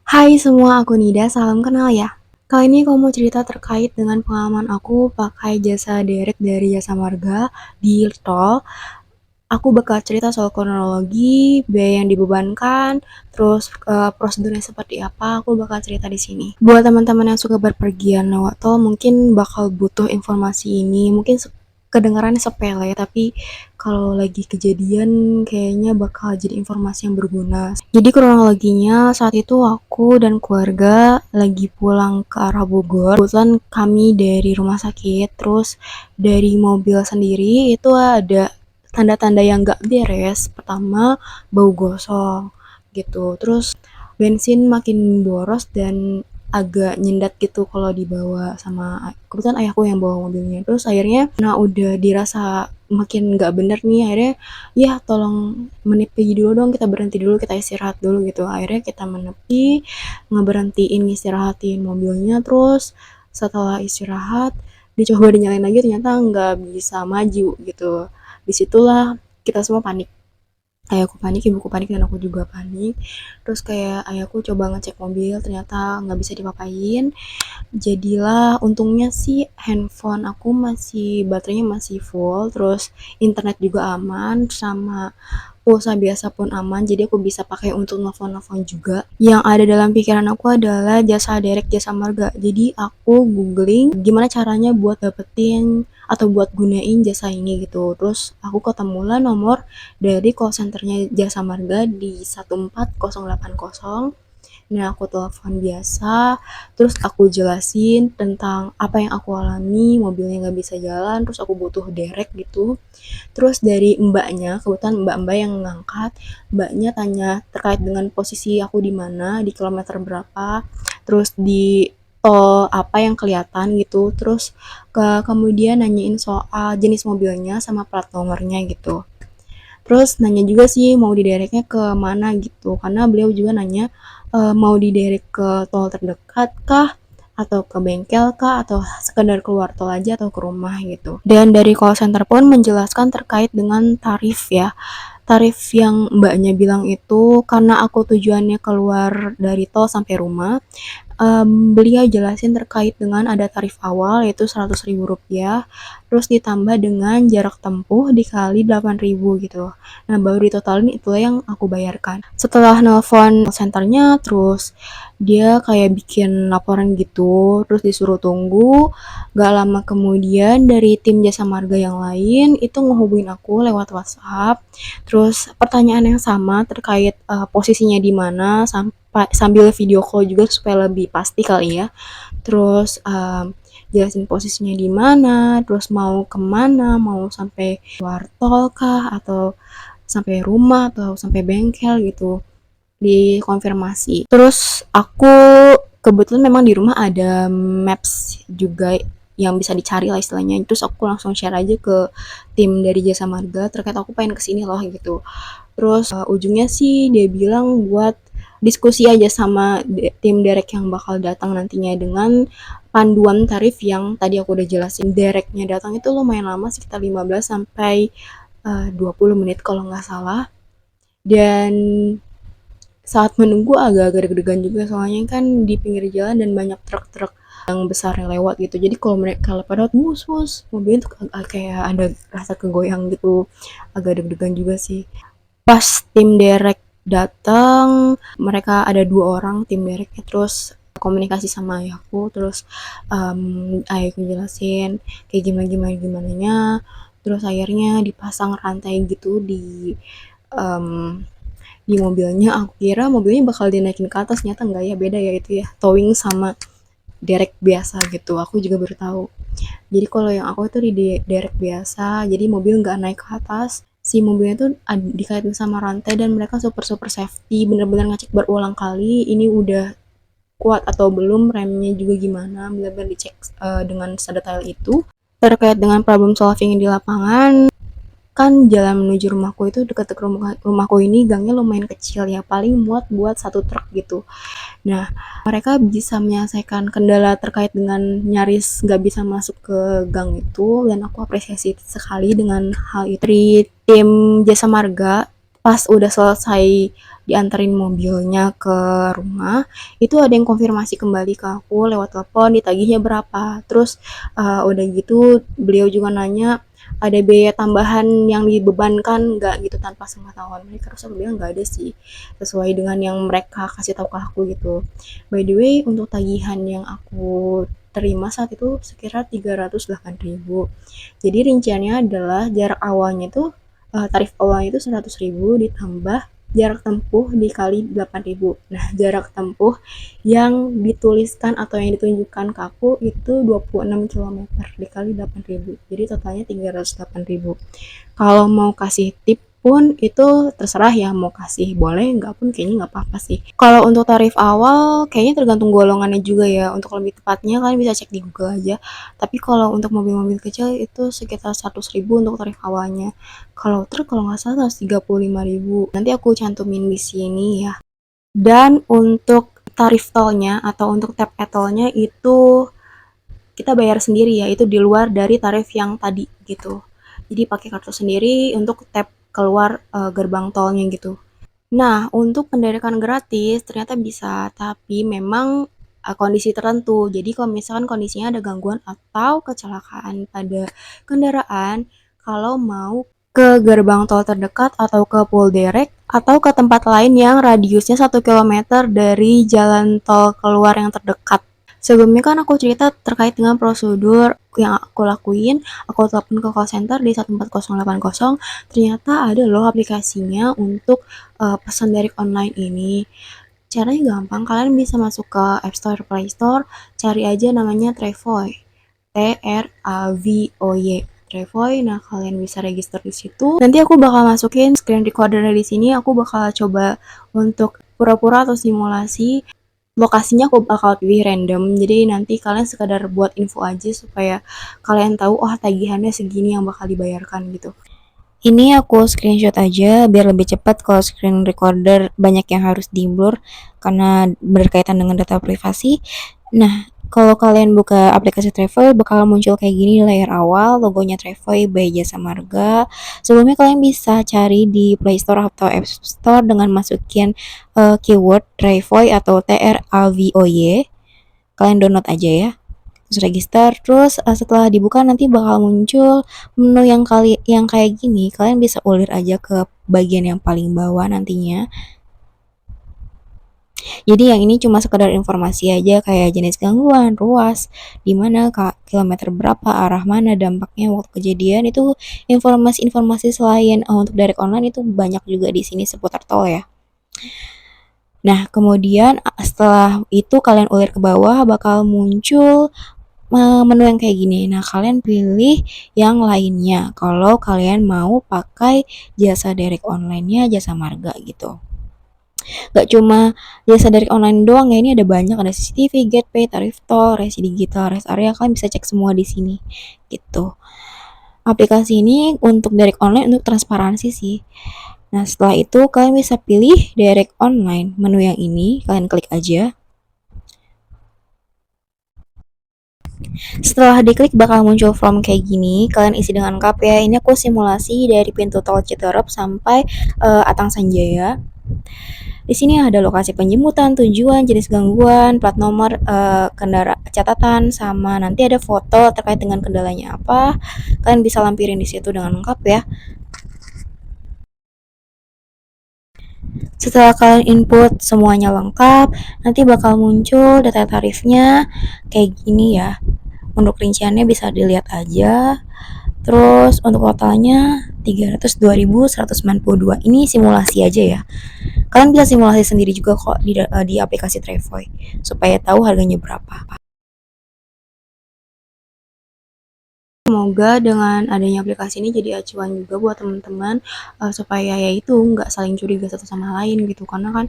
Hai semua, aku Nida, salam kenal ya. Kali ini aku mau cerita terkait dengan pengalaman aku pakai jasa derek dari Jasa Marga di tol. Aku bakal cerita soal kronologi, biaya yang dibebankan, terus prosedurnya seperti apa, aku bakal cerita di sini. Buat teman-teman yang suka berpergian lewat tol, mungkin bakal butuh informasi ini. Mungkin kedengarannya sepele, tapi kalau lagi kejadian kayaknya bakal jadi informasi yang berguna. Jadi kronologinya saat itu aku dan keluarga lagi pulang ke arah Bogor. Kebetulan kami dari rumah sakit, terus dari mobil sendiri itu ada tanda-tanda yang gak beres. Pertama, bau gosong gitu. Terus bensin makin boros dan agak nyendat gitu kalau dibawa sama kebetulan ayahku yang bawa mobilnya. Terus akhirnya nah udah dirasa makin nggak bener nih, akhirnya ya tolong menepi dulu dong, kita berhenti dulu, kita istirahat dulu gitu. Akhirnya kita menepi, ngeberhentiin, ngistirahatin mobilnya. Terus setelah istirahat dicoba dinyalain lagi, ternyata nggak bisa maju gitu. Disitulah kita semua panik. Ayahku panik, ibuku panik, dan aku juga panik. Terus kayak ayahku coba ngecek mobil, ternyata nggak bisa dipapain. Jadilah untungnya sih handphone aku masih baterainya masih full, terus internet juga aman, sama pulsa biasa pun aman, jadi aku bisa pakai untuk nelfon-nelfon juga. Yang ada dalam pikiran aku adalah jasa derek Jasa Marga. Jadi aku googling gimana caranya buat dapetin atau buat gunain jasa ini gitu. Terus aku ketemulah nomor dari call centernya Jasa Marga di 14080. Nah, aku telepon biasa, terus aku jelasin tentang apa yang aku alami, mobilnya nggak bisa jalan, terus aku butuh derek gitu. Terus dari mbaknya, kebetulan mbak-mbak yang ngangkat, mbaknya tanya terkait dengan posisi aku di mana, di kilometer berapa, terus di tol apa yang kelihatan gitu, terus kemudian nanyain soal jenis mobilnya sama plat nomornya gitu. Terus nanya juga sih mau didereknya ke mana gitu, karena beliau juga nanya mau diderek ke tol terdekat kah, atau ke bengkel kah, atau sekedar keluar tol aja atau ke rumah gitu. Dan dari call center pun menjelaskan terkait dengan tarif ya. Tarif yang mbaknya bilang itu karena aku tujuannya keluar dari tol sampai rumah, beliau jelasin terkait dengan ada tarif awal yaitu Rp100.000, terus ditambah dengan jarak tempuh dikali 8.000 gitu. Nah, baru ditotalin itulah yang aku bayarkan. Setelah nelpon senternya, terus dia kayak bikin laporan gitu, terus disuruh tunggu. Gak lama kemudian dari tim jasa marga yang lain itu ngehubungin aku lewat WhatsApp. Terus pertanyaan yang sama terkait posisinya di mana, sambil video call juga supaya lebih pasti kali ya. Terus jelasin posisinya di mana, terus mau kemana, mau sampai luar tol kah, atau sampai rumah, atau sampai bengkel gitu, dikonfirmasi. Terus aku kebetulan memang di rumah ada maps juga yang bisa dicari lah istilahnya. Terus aku langsung share aja ke tim dari Jasa Marga terkait aku pengen kesini loh gitu. Terus ujungnya sih dia bilang buat diskusi aja sama tim derek yang bakal datang nantinya dengan panduan tarif yang tadi aku udah jelasin. Dereknya datang itu lumayan lama, sekitar 15 sampai 20 menit kalau nggak salah. Dan saat menunggu agak-agak deg-degan juga, soalnya kan di pinggir jalan dan banyak truk-truk yang besar yang lewat gitu. Jadi kalau mereka pada mus mobilnya tuh kayak ada rasa kegoyang gitu, agak deg-degan juga sih. Pas tim derek datang, mereka ada 2 orang tim dereknya, terus komunikasi sama ayahku, terus ayahku jelasin kayak gimana terus akhirnya dipasang rantai gitu um, di mobilnya. Aku kira mobilnya bakal dinaikin ke atas, ternyata enggak ya, beda ya itu ya, towing sama derek biasa gitu. Aku juga baru tahu. Jadi kalau yang aku itu di derek biasa, jadi mobil nggak naik ke atas. Si mobilnya tuh dikaitin sama rantai dan mereka super super safety, bener-bener ngecek berulang kali ini udah kuat atau belum, remnya juga gimana, bener-bener dicek dengan sedetail itu. Terkait dengan problem solving di lapangan, kan jalan menuju rumahku itu dekat rumahku ini gangnya lumayan kecil ya, paling muat buat satu truk gitu. Nah, mereka bisa menyelesaikan kendala terkait dengan nyaris nggak bisa masuk ke gang itu, dan aku apresiasi sekali dengan hal itu. Dari tim jasa marga pas udah selesai dianterin mobilnya ke rumah, itu ada yang konfirmasi kembali ke aku lewat telepon ditagihnya berapa. Terus udah gitu beliau juga nanya ada biaya tambahan yang dibebankan nggak gitu tanpa sepengetahuan mereka. Terus aku bilang nggak ada sih, sesuai dengan yang mereka kasih tahu ke aku gitu. By the way, untuk tagihan yang aku terima saat itu sekitar 308.000. Jadi rinciannya adalah jarak awalnya itu tarif awalnya itu 100.000 ditambah jarak tempuh dikali 8.000. Nah, jarak tempuh yang dituliskan atau yang ditunjukkan ke aku itu 26 kilometer dikali 8.000. Jadi totalnya 308.000. Kalau mau kasih tip pun itu terserah ya, mau kasih boleh, nggak pun kayaknya nggak apa-apa sih. Kalau untuk tarif awal kayaknya tergantung golongannya juga ya. Untuk lebih tepatnya kalian bisa cek di Google aja. Tapi kalau untuk mobil-mobil kecil itu sekitar 100.000 untuk tarif awalnya. Kalau truk kalau nggak salah 135.000. Nanti aku cantumin di sini ya. Dan untuk tarif tolnya atau untuk tap tolnya itu kita bayar sendiri ya, itu di luar dari tarif yang tadi gitu. Jadi pakai kartu sendiri untuk tap keluar gerbang tolnya gitu. Nah, untuk pendadakan gratis ternyata bisa, tapi memang kondisi tertentu. Jadi kalau misalkan kondisinya ada gangguan atau kecelakaan pada kendaraan, kalau mau ke gerbang tol terdekat atau ke Polderek atau ke tempat lain yang radiusnya 1 kilometer dari jalan tol keluar yang terdekat. Sebelumnya kan aku cerita terkait dengan prosedur yang aku lakuin, aku telepon ke call center di 14080, ternyata ada loh aplikasinya untuk pesan dari online ini. Caranya gampang, kalian bisa masuk ke App Store, Play Store, cari aja namanya Trevoy. Travoy. Trevoy, nah kalian bisa register di situ. Nanti aku bakal masukin screen recorder di sini, aku bakal coba untuk pura-pura atau simulasi. Lokasinya aku bakal pilih random, jadi nanti kalian sekadar buat info aja supaya kalian tahu oh tagihannya segini yang bakal dibayarkan gitu. Ini aku screenshot aja biar lebih cepat. Kalau screen recorder banyak yang harus di blur karena berkaitan dengan data privasi. Nah, kalau kalian buka aplikasi Travel bakal muncul kayak gini di layar awal, logonya Travel by Jasa Marga. Sebelumnya kalian bisa cari di Play Store atau App Store dengan masukin keyword Travel atau TRAVOY. Kalian download aja ya. Terus register, terus setelah dibuka nanti bakal muncul menu yang kayak gini. Kalian bisa ulir aja ke bagian yang paling bawah nantinya. Jadi yang ini cuma sekedar informasi aja kayak jenis gangguan, ruas, di mana kilometer berapa, arah mana, dampaknya waktu kejadian, itu informasi-informasi selain untuk direct online itu banyak juga di sini seputar tol ya. Nah, kemudian setelah itu kalian ulir ke bawah bakal muncul menu yang kayak gini. Nah, kalian pilih yang lainnya kalau kalian mau pakai jasa direct online-nya Jasa Marga gitu. Gak cuma jasa direct online doang ya, ini ada banyak, ada CCTV, Gateway, tarif tol, resi digital, rest area, kalian bisa cek semua di sini gitu. Aplikasi ini untuk direct online untuk transparansi sih. Nah, setelah itu kalian bisa pilih direct online. Menu yang ini kalian klik aja. Setelah diklik bakal muncul form kayak gini, kalian isi dengan lengkap ya. Ini aku simulasi dari pintu tol Citerep sampai Atang Sanjaya. Di sini ada lokasi penjemputan, tujuan, jenis gangguan, plat nomor, catatan, sama nanti ada foto terkait dengan kendalanya apa. Kalian bisa lampirin di situ dengan lengkap ya. Setelah kalian input semuanya lengkap, nanti bakal muncul data tarifnya kayak gini ya. Untuk rinciannya bisa dilihat aja. Terus untuk totalnya 302.192. Ini simulasi aja ya. Kalian bisa simulasi sendiri juga kok di aplikasi Trevoy supaya tahu harganya berapa. Semoga dengan adanya aplikasi ini jadi acuan juga buat teman-teman supaya ya itu nggak saling curiga satu sama lain gitu, karena kan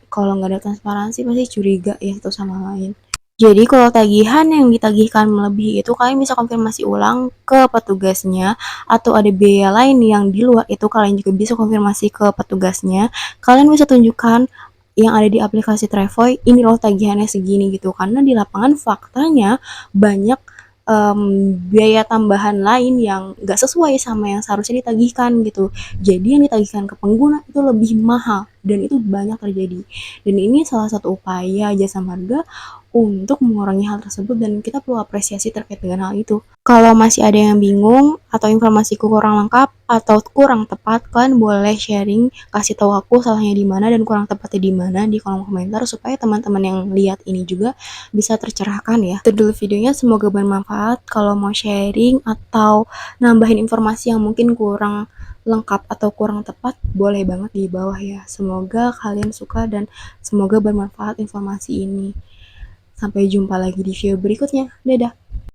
kalau nggak ada transparansi pasti curiga ya satu sama lain. Jadi kalau tagihan yang ditagihkan melebihi itu kalian bisa konfirmasi ulang ke petugasnya, atau ada biaya lain yang di luar itu kalian juga bisa konfirmasi ke petugasnya. Kalian bisa tunjukkan yang ada di aplikasi Trevoy, ini loh tagihannya segini gitu. Karena di lapangan faktanya banyak biaya tambahan lain yang nggak sesuai sama yang seharusnya ditagihkan gitu. Jadi yang ditagihkan ke pengguna itu lebih mahal dan itu banyak terjadi. Dan ini salah satu upaya Jasa Marga untuk mengurangi hal tersebut dan kita perlu apresiasi terkait dengan hal itu. Kalau masih ada yang bingung atau informasiku kurang lengkap atau kurang tepat, kalian boleh sharing, kasih tahu aku salahnya di mana dan kurang tepatnya di mana di kolom komentar supaya teman-teman yang lihat ini juga bisa tercerahkan ya. Itu dulu videonya, semoga bermanfaat. Kalau mau sharing atau nambahin informasi yang mungkin kurang lengkap atau kurang tepat, boleh banget di bawah ya. Semoga kalian suka dan semoga bermanfaat informasi ini. Sampai jumpa lagi di video berikutnya. Dadah!